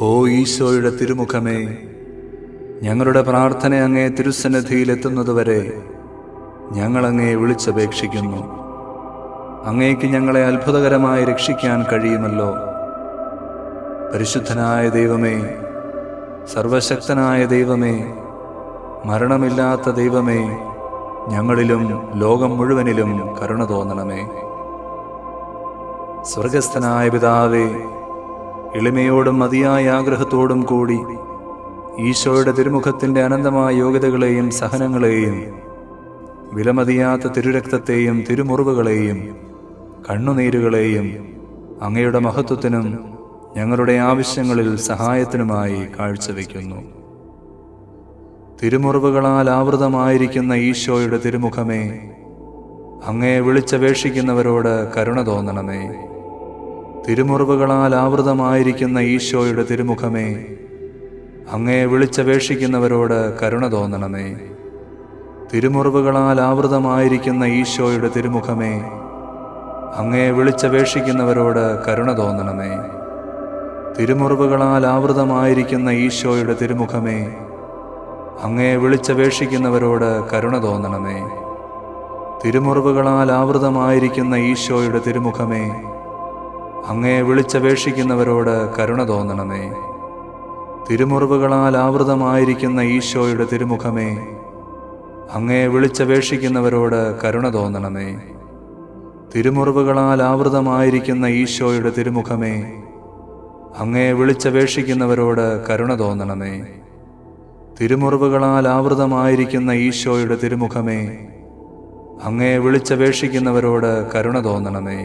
ഓ ഈശോയുടെ തിരുമുഖമേ, ഞങ്ങളുടെ പ്രാർത്ഥന അങ്ങേ തിരുസന്നിധിയിലെത്തുന്നതുവരെ ഞങ്ങളങ്ങേ വിളിച്ചപേക്ഷിക്കുന്നു. അങ്ങേക്ക് ഞങ്ങളെ അത്ഭുതകരമായി രക്ഷിക്കാൻ കഴിയുമല്ലോ. പരിശുദ്ധനായ ദൈവമേ, സർവശക്തനായ ദൈവമേ, മരണമില്ലാത്ത ദൈവമേ, ഞങ്ങളിലും ലോകം മുഴുവനിലും കരുണ തോന്നണമേ. സ്വർഗസ്ഥനായ പിതാവേ, എളിമയോടും മതിയായ ആഗ്രഹത്തോടും കൂടി ഈശോയുടെ തിരുമുഖത്തിൻ്റെ അനന്തമായ യോഗ്യതകളെയും സഹനങ്ങളെയും വിലമതിയാത്ത തിരുരക്തത്തെയും തിരുമുറിവുകളെയും കണ്ണുനീരുകളെയും അങ്ങയുടെ മഹത്വത്തിനും ഞങ്ങളുടെ ആവശ്യങ്ങളിൽ സഹായത്തിനുമായി കാഴ്ചവെക്കുന്നു. തിരുമുറിവുകളാൽ ആവൃതമായിരിക്കുന്ന ഈശോയുടെ തിരുമുഖമേ, അങ്ങയെ വിളിച്ചപേക്ഷിക്കുന്നവരോട് കരുണ തോന്നണമേ. തിരുമുറിവുകളാൽ ആവൃതമായിരിക്കുന്ന ഈശോയുടെ തിരുമുഖമേ, അങ്ങയെ വിളിച്ചപേക്ഷിക്കുന്നവരോട് കരുണ തോന്നണമേ. തിരുമുറിവുകളാൽ ആവൃതമായിരിക്കുന്ന ഈശോയുടെ തിരുമുഖമേ, അങ്ങയെ വിളിച്ചപേക്ഷിക്കുന്നവരോട് കരുണ തോന്നണമേ. തിരുമുറിവുകളാൽ ആവൃതമായിരിക്കുന്ന ഈശോയുടെ തിരുമുഖമേ, അങ്ങയെ വിളിച്ചപേക്ഷിക്കുന്നവരോട് കരുണ തോന്നണമേ. തിരുമുറിവുകളാൽ ആവൃതമായിരിക്കുന്ന ഈശോയുടെ തിരുമുഖമേ, അങ്ങയെ വിളിച്ചപേക്ഷിക്കുന്നവരോട് കരുണ തോന്നണമേ. തിരുമുറിവുകളാൽ ആവൃതമായിരിക്കുന്ന ഈശോയുടെ തിരുമുഖമേ, അങ്ങയെ വിളിച്ചപേക്ഷിക്കുന്നവരോട് കരുണ തോന്നണമേ. തിരുമുറിവുകളാൽ ആവൃതമായിരിക്കുന്ന ഈശോയുടെ തിരുമുഖമേ, അങ്ങയെ വിളിച്ചപേക്ഷിക്കുന്നവരോട് കരുണ തോന്നണമേ. തിരുമുറിവുകളാൽ ആവൃതമായിരിക്കുന്ന ഈശോയുടെ തിരുമുഖമേ, അങ്ങയെ വിളിച്ചപേക്ഷിക്കുന്നവരോട് കരുണ തോന്നണമേ.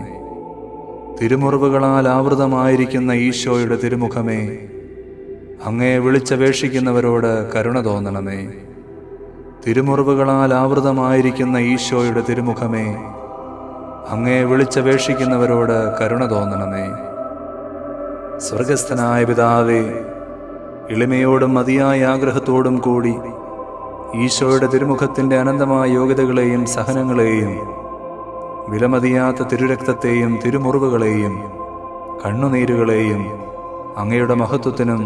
തിരുമുറിവുകളാൽ ആവൃതമായിരിക്കുന്ന ഈശോയുടെ തിരുമുഖമേ, അങ്ങയെ വിളിച്ചപേക്ഷിക്കുന്നവരോട് കരുണ തോന്നണമേ. തിരുമുറിവുകളാൽ ആവൃതമായിരിക്കുന്ന ഈശോയുടെ തിരുമുഖമേ, അങ്ങയെ വിളിച്ചപേക്ഷിക്കുന്നവരോട് കരുണ തോന്നണമേ. സ്വർഗസ്ഥനായ പിതാവേ, എളിമയോടും മതിയായ ആഗ്രഹത്തോടും കൂടി ഈശോയുടെ തിരുമുഖത്തിൻ്റെ അനന്തമായ യോഗ്യതകളെയും സഹനങ്ങളെയും വിലമതിയാത്ത തിരുരക്തത്തെയും തിരുമുറിവുകളെയും കണ്ണുനീരുകളെയും അങ്ങയുടെ മഹത്വത്തിനും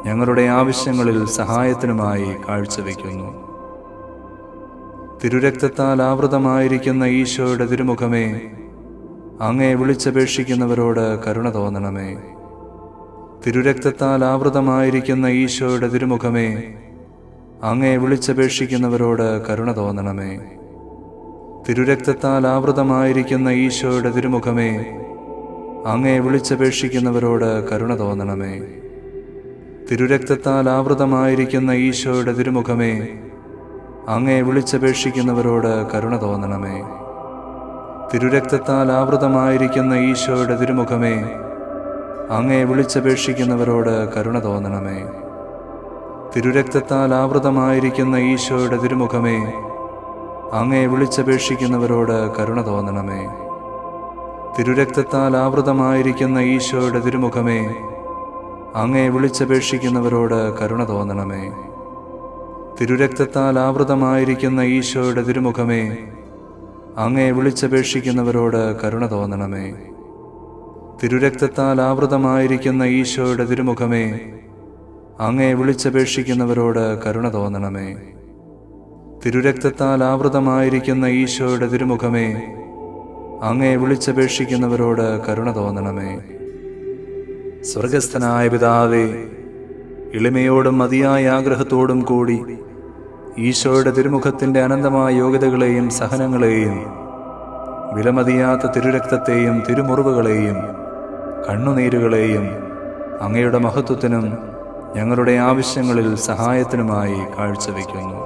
ഞങ്ങളുടെ ആവശ്യങ്ങളിൽ സഹായത്തിനുമായി കാഴ്ചവെക്കുന്നു. തിരുരക്തത്താൽ ആവൃതമായിരിക്കുന്ന ഈശോയുടെ തിരുമുഖമേ, അങ്ങയെ വിളിച്ചപേക്ഷിക്കുന്നവരോട് കരുണ തോന്നണമേ. തിരുരക്തത്താൽ ആവൃതമായിരിക്കുന്ന ഈശോയുടെ തിരുമുഖമേ, അങ്ങയെ വിളിച്ചപേക്ഷിക്കുന്നവരോട് കരുണ തോന്നണമേ. തിരുരക്തത്താൽ ആവൃതമായിരിക്കുന്ന ഈശോയുടെ തിരുമുഖമേ, അങ്ങയെ വിളിച്ചപേക്ഷിക്കുന്നവരോട് കരുണ തോന്നണമേ. തിരുരക്തത്താൽ ആവൃതമായിരിക്കുന്ന ഈശോയുടെ തിരുമുഖമേ, അങ്ങയെ വിളിച്ചപേക്ഷിക്കുന്നവരോട് കരുണ തോന്നണമേ. തിരുരക്തത്താൽ ആവൃതമായിരിക്കുന്ന ഈശോയുടെ തിരുമുഖമേ, അങ്ങയെ വിളിച്ചപേക്ഷിക്കുന്നവരോട് കരുണ തോന്നണമേ. തിരുരക്തത്താൽ ആവൃതമായിരിക്കുന്ന ഈശോയുടെ തിരുമുഖമേ, അങ്ങയെ വിളിച്ചപേക്ഷിക്കുന്നവരോട് കരുണ തോന്നണമേ. തിരുരക്തത്താൽ ആവൃതമായിരിക്കുന്ന ഈശോയുടെ തിരുമുഖമേ, അങ്ങയെ വിളിച്ചപേക്ഷിക്കുന്നവരോട് കരുണ തോന്നണമേ. തിരുരക്തത്താൽ ആവൃതമായിരിക്കുന്ന ഈശോയുടെ തിരുമുഖമേ, അങ്ങയെ വിളിച്ചപേക്ഷിക്കുന്നവരോട് കരുണ തോന്നണമേ. തിരുരക്തത്താൽ ആവൃതമായിരിക്കുന്ന ഈശോയുടെ തിരുമുഖമേ, അങ്ങയെ വിളിച്ചപേക്ഷിക്കുന്നവരോട് കരുണ തോന്നണമേ. തിരുരക്തത്താൽ ആവൃതമായിരിക്കുന്ന ഈശോയുടെ തിരുമുഖമേ, അങ്ങയെ വിളിച്ചപേക്ഷിക്കുന്നവരോട് കരുണ തോന്നണമേ. സ്വർഗസ്ഥനായ പിതാവേ, എളിമയോടും മതിയായ ആഗ്രഹത്തോടും കൂടി ഈശോയുടെ തിരുമുഖത്തിൻ്റെ അനന്തമായ യോഗ്യതകളെയും സഹനങ്ങളെയും വിലമതിയാത്ത തിരുരക്തത്തെയും തിരുമുറിവുകളെയും കണ്ണുനീരുകളെയും അങ്ങയുടെ മഹത്വത്തിനും ഞങ്ങളുടെ ആവശ്യങ്ങളിൽ സഹായത്തിനുമായി കാഴ്ചവെക്കുന്നു.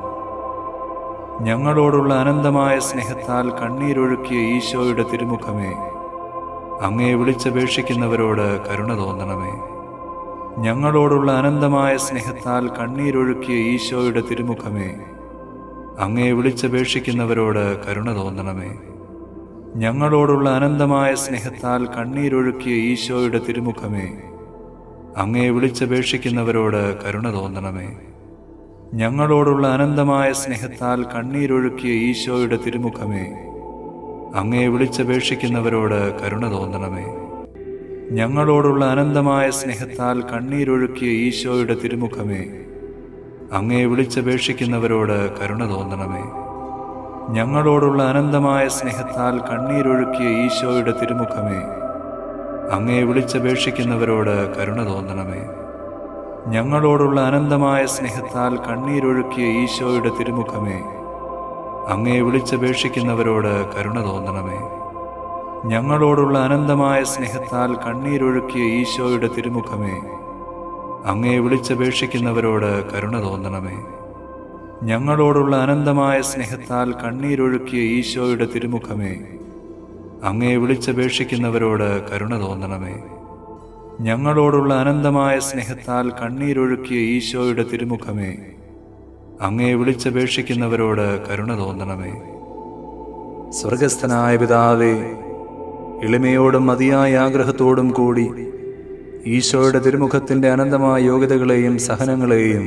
ഞങ്ങളോടുള്ള അനന്തമായ സ്നേഹത്താൽ കണ്ണീരൊഴുക്കിയ ഈശോയുടെ തിരുമുഖമേ, അങ്ങയെ വിളിച്ചപേക്ഷിക്കുന്നവരോട് കരുണ തോന്നണമേ. ഞങ്ങളോടുള്ള അനന്തമായ സ്നേഹത്താൽ കണ്ണീരൊഴുക്കിയ ഈശോയുടെ തിരുമുഖമേ, അങ്ങയെ വിളിച്ചപേക്ഷിക്കുന്നവരോട് കരുണ തോന്നണമേ. ഞങ്ങളോടുള്ള അനന്തമായ സ്നേഹത്താൽ കണ്ണീരൊഴുക്കിയ ഈശോയുടെ തിരുമുഖമേ, അങ്ങയെ വിളിച്ചപേക്ഷിക്കുന്നവരോട് കരുണ തോന്നണമേ. ഞങ്ങളോടുള്ള അനന്തമായ സ്നേഹത്താൽ കണ്ണീരൊഴുക്കിയ ഈശോയുടെ തിരുമുഖമേ, അങ്ങയെ വിളിച്ചപേക്ഷിക്കുന്നവരോട് കരുണ തോന്നണമേ. ഞങ്ങളോടുള്ള അനന്തമായ സ്നേഹത്താൽ കണ്ണീരൊഴുക്കിയ ഈശോയുടെ തിരുമുഖമേ, അങ്ങേ വിളിച്ചപേക്ഷിക്കുന്നവരോട് കരുണ തോന്നണമേ. ഞങ്ങളോടുള്ള അനന്തമായ സ്നേഹത്താൽ കണ്ണീരൊഴുക്കിയ ഈശോയുടെ തിരുമുഖമേ, അങ്ങേ വിളിച്ചപേക്ഷിക്കുന്നവരോട് കരുണ തോന്നണമേ. ഞങ്ങളോടുള്ള അനന്തമായ സ്നേഹത്താൽ കണ്ണീരൊഴുക്കിയ ഈശോയുടെ തിരുമുഖമേ, അങ്ങേ വിളിച്ചപേക്ഷിക്കുന്നവരോട് കരുണ തോന്നണമേ. ഞങ്ങളോടുള്ള അനന്തമായ സ്നേഹത്താൽ കണ്ണീരൊഴുക്കിയ ഈശോയുടെ തിരുമുഖമേ, അങ്ങേ വിളിച്ചപേക്ഷിക്കുന്നവരോട് കരുണ തോന്നണമേ. ഞങ്ങളോടുള്ള അനന്തമായ സ്നേഹത്താൽ കണ്ണീരൊഴുക്കിയ ഈശോയുടെ തിരുമുഖമേ, അങ്ങേ വിളിച്ചപേക്ഷിക്കുന്നവരോട് കരുണ തോന്നണമേ. ഞങ്ങളോടുള്ള അനന്തമായ സ്നേഹത്താൽ കണ്ണീരൊഴുക്കിയ ഈശോയുടെ തിരുമുഖമേ, അങ്ങേ വിളിച്ചപേക്ഷിക്കുന്നവരോട് കരുണ തോന്നണമേ. സ്വർഗസ്ഥനായ പിതാവേ, എളിമയോടും മതിയായ ആഗ്രഹത്തോടും കൂടി ഈശോയുടെ തിരുമുഖത്തിൻ്റെ അനന്തമായ യോഗ്യതകളെയും സഹനങ്ങളെയും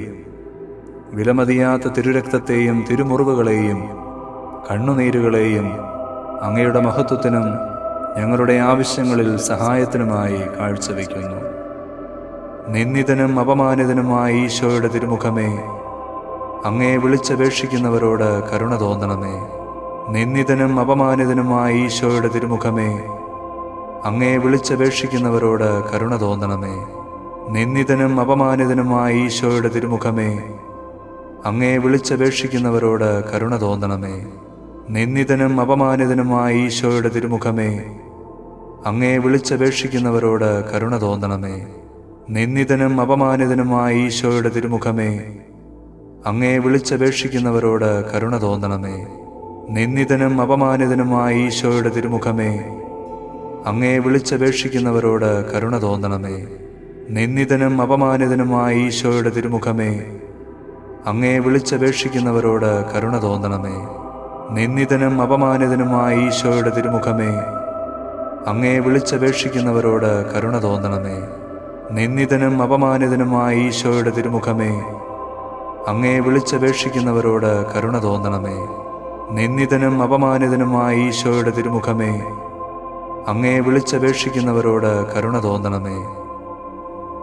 വിലമതിയാത്ത തിരുരക്തത്തെയും തിരുമുറിവുകളെയും കണ്ണുനീരുകളെയും അങ്ങയുടെ മഹത്വത്തിനും ഞങ്ങളുടെ ആവശ്യങ്ങളിൽ സഹായത്തിനുമായി കാഴ്ചവെക്കുന്നു. നിന്ദിതനും അപമാനിതനുമായ ഈശോയുടെ തിരുമുഖമേ, അങ്ങേ വിളിച്ചപേക്ഷിക്കുന്നവരോട് കരുണ തോന്നണമേ. നിന്ദിതനും അപമാനിതനുമായ ഈശോയുടെ തിരുമുഖമേ, അങ്ങേ വിളിച്ചപേക്ഷിക്കുന്നവരോട് കരുണ തോന്നണമേ. നിന്ദിതനും അപമാനിതനുമായ ഈശോയുടെ തിരുമുഖമേ, അങ്ങേ വിളിച്ചപേക്ഷിക്കുന്നവരോട് കരുണ തോന്നണമേ. നിന്ദിതനും അപമാനിതനുമായ ഈശോയുടെ തിരുമുഖമേ, അങ്ങേ വിളിച്ചപേക്ഷിക്കുന്നവരോട് കരുണ തോന്നണമേ. നിന്ദിതനും അപമാനിതനുമായ ഈശോയുടെ തിരുമുഖമേ, അങ്ങേ വിളിച്ചപേക്ഷിക്കുന്നവരോട് കരുണ തോന്നണമേ. നിന്ദിതനും അപമാനിതനുമായ ഈശോയുടെ തിരുമുഖമേ, അങ്ങേ വിളിച്ചപേക്ഷിക്കുന്നവരോട് കരുണ തോന്നണമേ. നിന്ദിതനും അപമാനിതനുമായ ഈശോയുടെ തിരുമുഖമേ, അങ്ങേ വിളിച്ചപേക്ഷിക്കുന്നവരോട് കരുണ തോന്നണമേ. നിന്ദിതനും അപമാനിതനുമായ ഈശോയുടെ തിരുമുഖമേ, അങ്ങേ വിളിച്ചപേക്ഷിക്കുന്നവരോട് കരുണ തോന്നണമേ. നിന്ദിതനും അപമാനിതനുമായ ഈശോയുടെ തിരുമുഖമേ, അങ്ങേ വിളിച്ചപേക്ഷിക്കുന്നവരോട് കരുണ തോന്നണമേ. നിന്ദിതനും അപമാനിതനുമായ ഈശോയുടെ തിരുമുഖമേ, അങ്ങേ വിളിച്ചപേക്ഷിക്കുന്നവരോട് കരുണ തോന്നണമേ.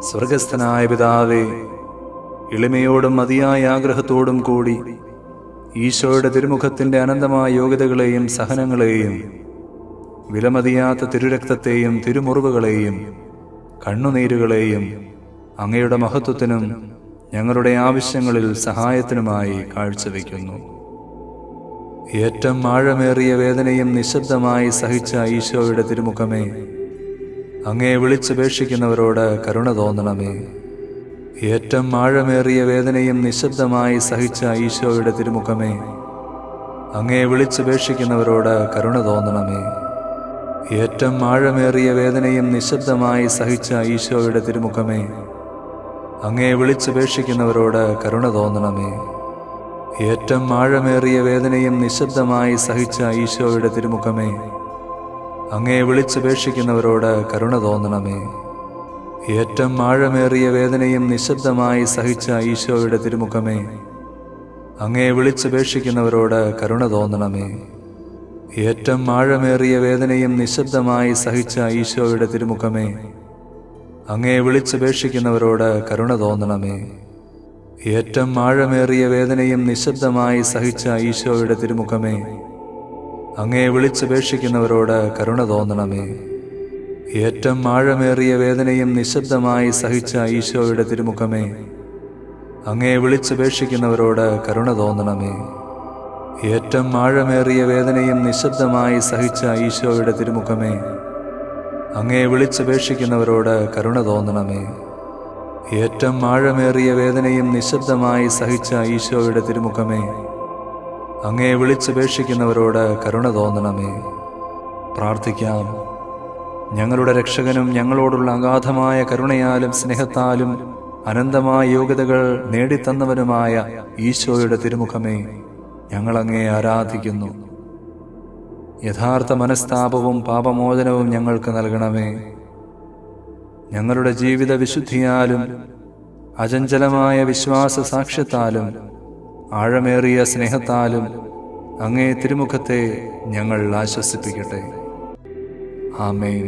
സ്വർഗസ്ഥനായ പിതാവേ, എളിമയോടും മതിയായ ആഗ്രഹത്തോടും കൂടി ഈശോയുടെ തിരുമുഖത്തിൻ്റെ അനന്തമായ യോഗ്യതകളെയും സഹനങ്ങളെയും വിലമതിയാത്ത തിരുരക്തത്തെയും തിരുമുറിവുകളെയും കണ്ണുനീരുകളെയും അങ്ങയുടെ മഹത്വത്തിനും ഞങ്ങളുടെ ആവശ്യങ്ങളിൽ സഹായത്തിനുമായി കാഴ്ചവെക്കുന്നു. ഏറ്റവും ആഴമേറിയ വേദനയും നിശബ്ദമായി സഹിച്ച ഈശോയുടെ തിരുമുഖമേ, അങ്ങേ വിളിച്ചപേക്ഷിക്കുന്നവരോട് കരുണ തോന്നണമേ. ഏറ്റവും ആഴമേറിയ വേദനയും നിശബ്ദമായി സഹിച്ച ഈശോയുടെ തിരുമുഖമേ, അങ്ങേ വിളിച്ചപേക്ഷിക്കുന്നവരോട് കരുണ തോന്നണമേ. ഏറ്റവും ആഴമേറിയ വേദനയും നിശബ്ദമായി സഹിച്ച ഈശോയുടെ തിരുമുഖമേ, അങ്ങേ വിളിച്ചപേക്ഷിക്കുന്നവരോട് കരുണ തോന്നണമേ. ഏറ്റവും ആഴമേറിയ വേദനയും നിശബ്ദമായി സഹിച്ച ഈശോയുടെ തിരുമുഖമേ, അങ്ങേ വിളിച്ചപേക്ഷിക്കുന്നവരോട് കരുണ തോന്നണമേ. ഏറ്റവും ആഴമേറിയ വേദനയും നിശബ്ദമായി സഹിച്ച ഈശോയുടെ തിരുമുഖമേ, അങ്ങേ വിളിച്ചപേക്ഷിക്കുന്നവരോട് കരുണ തോന്നണമേ. ഏറ്റവും ആഴമേറിയ വേദനയും നിശബ്ദമായി സഹിച്ച ഈശോയുടെ തിരുമുഖമേ, അങ്ങേ വിളിച്ചപേക്ഷിക്കുന്നവരോട് കരുണ തോന്നണമേ. ഏറ്റവും ആഴമേറിയ വേദനയും നിശബ്ദമായി സഹിച്ച ഈശോയുടെ തിരുമുഖമേ, അങ്ങേ വിളിച്ചപേക്ഷിക്കുന്നവരോട് കരുണ തോന്നണമേ. ഏറ്റവും ആഴമേറിയ വേദനയും നിശബ്ദമായി സഹിച്ച ഈശോയുടെ തിരുമുഖമേ, അങ്ങേ വിളിച്ചപേക്ഷിക്കുന്നവരോട് കരുണ തോന്നണമേ. ഏറ്റവും ആഴമേറിയ വേദനയും നിശബ്ദമായി സഹിച്ച ഈശോയുടെ തിരുമുഖമേ, അങ്ങേ വിളിച്ചപേക്ഷിക്കുന്നവരോട് കരുണ തോന്നണമേ. ഏറ്റവും ആഴമേറിയ വേദനയും നിശബ്ദമായി സഹിച്ച ഈശോയുടെ തിരുമുഖമേ, അങ്ങേ വിളിച്ചപേക്ഷിക്കുന്നവരോട് കരുണ തോന്നണമേ. പ്രാർത്ഥിക്കാം. ഞങ്ങളുടെ രക്ഷകനും ഞങ്ങളോടുള്ള അഗാധമായ കരുണയാലും സ്നേഹത്താലും അനന്തമായ യോഗ്യതകൾ നേടിത്തന്നവനുമായ ഈശോയുടെ തിരുമുഖമേ, ഞങ്ങളങ്ങേ ആരാധിക്കുന്നു. യഥാർത്ഥ മനസ്താപവും പാപമോചനവും ഞങ്ങൾക്ക് നൽകണമേ. ഞങ്ങളുടെ ജീവിത വിശുദ്ധിയാലും അചഞ്ചലമായ വിശ്വാസ സാക്ഷ്യത്താലും ആഴമേറിയ സ്നേഹത്താലും അങ്ങേ തിരുമുഖത്തെ ഞങ്ങൾ ആശ്വസിപ്പിക്കട്ടെ. ആമേൻ.